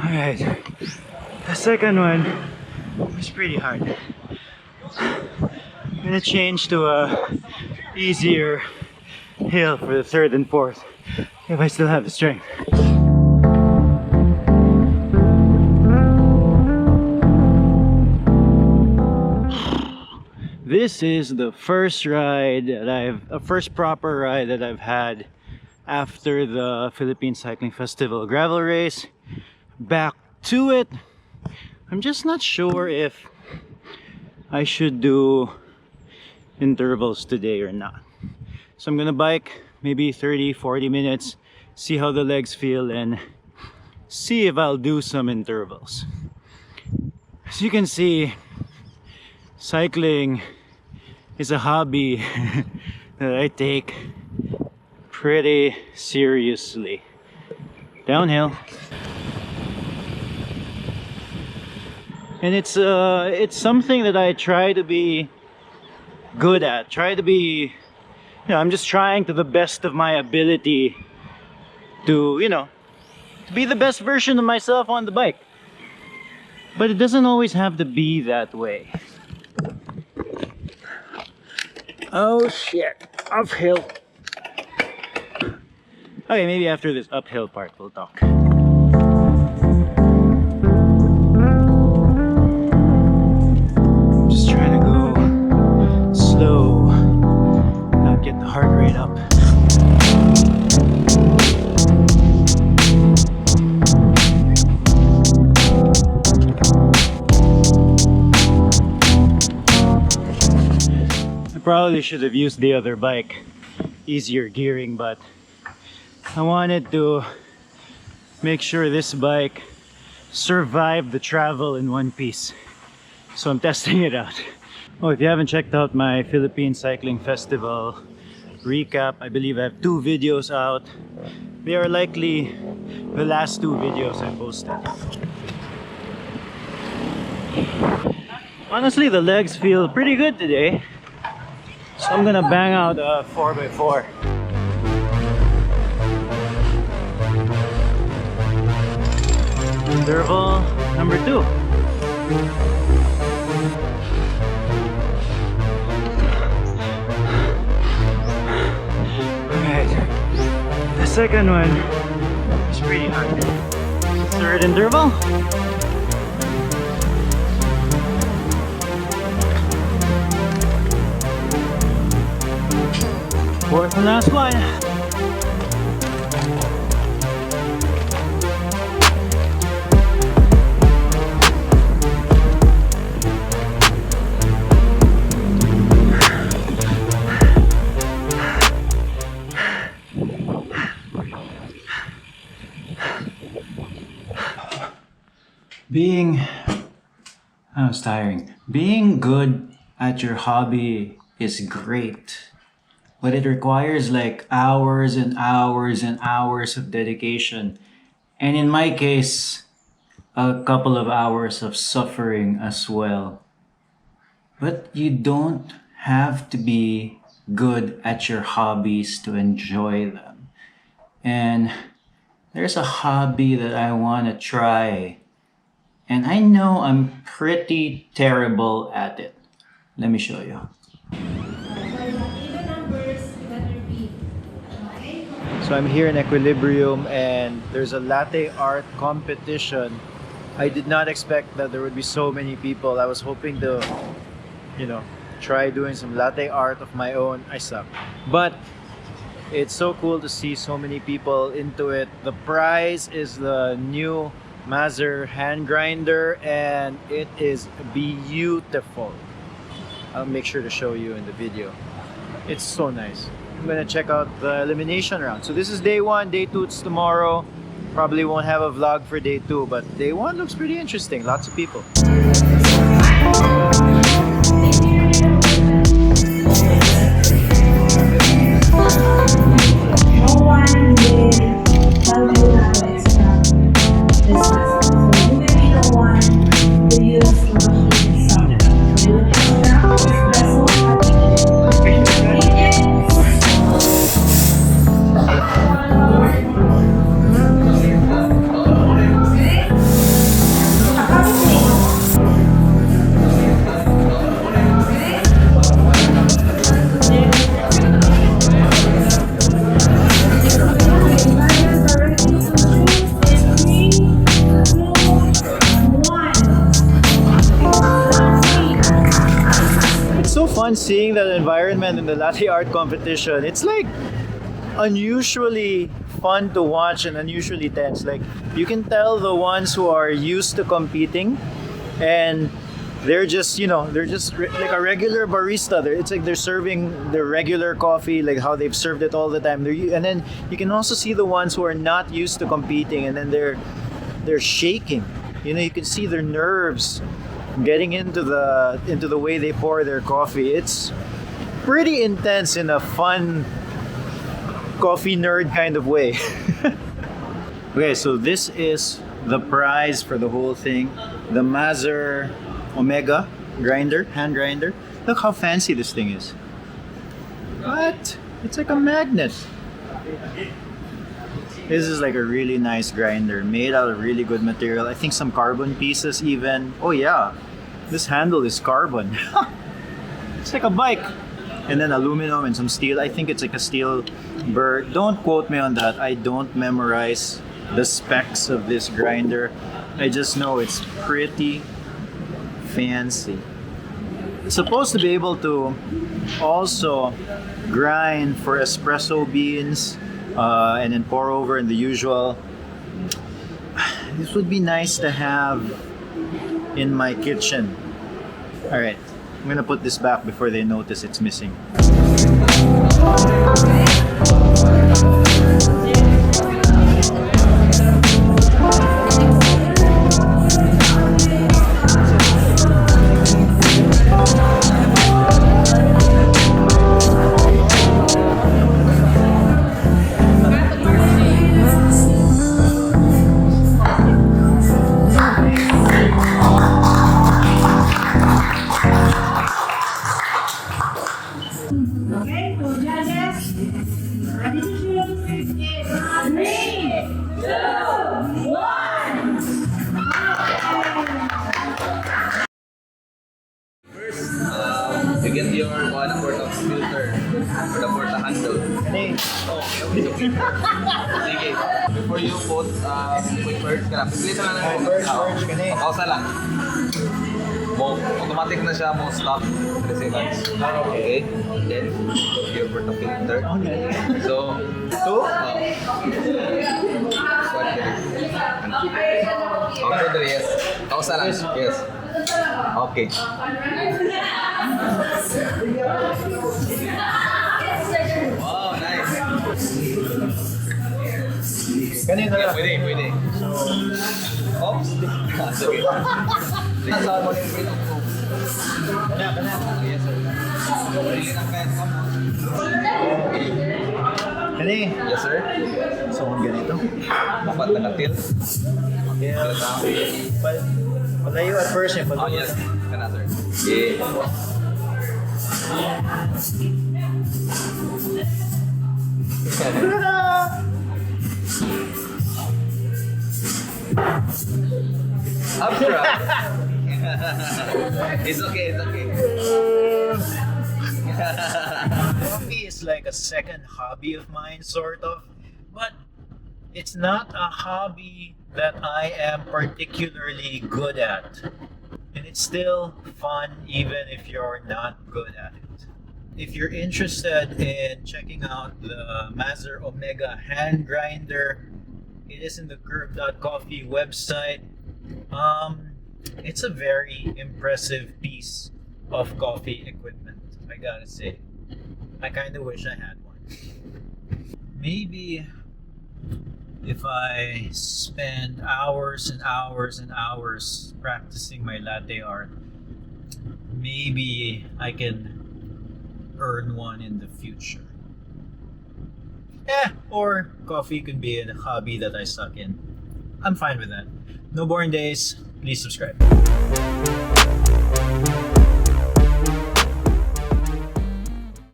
Alright, the second one was pretty hard. I'm gonna change to a easier hill for the third and fourth if I still have the strength. This is the first ride that first proper ride that I've had after the Philippine Cycling Festival gravel race. Back to it. I'm just not sure if I should do intervals today or not. So I'm gonna bike maybe 30-40 minutes, see how the legs feel, and see if I'll do some intervals. As you can see, cycling is a hobby that I take pretty seriously. Downhill. And it's something that I try to be good at. I'm just trying to the best of my ability to, to be the best version of myself on the bike. But it doesn't always have to be that way. Oh shit, uphill. Okay, maybe after this uphill part we'll talk. I'm just trying to go slow, not get the heart rate up. I probably should have used the other bike, easier gearing, but I wanted to make sure this bike survived the travel in one piece. So I'm testing it out. Oh, if you haven't checked out my Philippine Cycling Festival recap, I believe I have 2 videos out. They are likely the last 2 videos I posted. Honestly, the legs feel pretty good today. So I'm gonna bang out a 4x4. Interval number 2. Alright, the second one is pretty hard. Third interval. Fourth and last one. That was tiring. Being good at your hobby is great, but it requires like hours and hours and hours of dedication. And in my case, a couple of hours of suffering as well. But you don't have to be good at your hobbies to enjoy them. And there's a hobby that I want to try. And I know I'm pretty terrible at it. Let me show you. So I'm here in Equilibrium and there's a latte art competition. I did not expect that there would be so many people. I was hoping to, try doing some latte art of my own. I suck. But it's so cool to see so many people into it. The prize is the new Mazer hand grinder and it is beautiful. I'll make sure to show you in the video. It's so nice. I'm gonna check out the elimination round. So this is day 1, day 2 it's tomorrow. Probably won't have a vlog for day 2, but day 1 looks pretty interesting. Lots of people. fun seeing that environment in the latte art competition. It's like unusually fun to watch and unusually tense. Like you can tell the ones who are used to competing and they're just, like a regular barista. It's like they're serving the regular coffee, like how they've served it all the time. And then you can also see the ones who are not used to competing, and then they're shaking. You can see their nerves getting into the way they pour their coffee. It's pretty intense in a fun coffee nerd kind of way. Okay, so this is the prize for the whole thing. The Mazer Omega grinder, hand grinder. Look how fancy this thing is. What? It's like a magnet. This is like a really nice grinder, made out of really good material. I think some carbon pieces even. Oh yeah, this handle is carbon. It's like a bike. And then aluminum and some steel. I think it's like a steel burr. Don't quote me on that. I don't memorize the specs of this grinder. I just know it's pretty fancy. It's supposed to be able to also grind for espresso beans and then pour over in the usual. This would be nice to have in my kitchen. All right, I'm gonna put this back before they notice it's missing. You get your one portable filter for the porta handle. Okay, okay. Sige. Before you put first ka lang. Pipili ka lang ng pausa lang. Automatic na siya mo stop 3 seconds. Okay. Then put your porta filter. So swipe there. Yes. Pausa lang. Yes. Okay. Wow, nice. Ganito lang. Pwede. Oops. Sige. Saan mo yung prito ko? Kana. Yes, sir. Really lang kahit ka mo. Kani. Yes, sir. So, kung ganito. Dapat nakatil. Yeah. Palayo at first yung Oh, yes. Kana, sir. Yeah. Abstract. It's okay. Coffee is like a second hobby of mine, sort of, but it's not a hobby that I am particularly good at. And it's still fun even if you're not good at it. If you're interested in checking out the Mazer Omega hand grinder, it is in the curve.coffee website. It's a very impressive piece of coffee equipment, I gotta say. I kind of wish I had one. Maybe if I spend hours and hours and hours practicing my latte art, maybe I can earn one in the future. Or coffee could be a hobby that I suck in. I'm fine with that. No boring days. Please subscribe.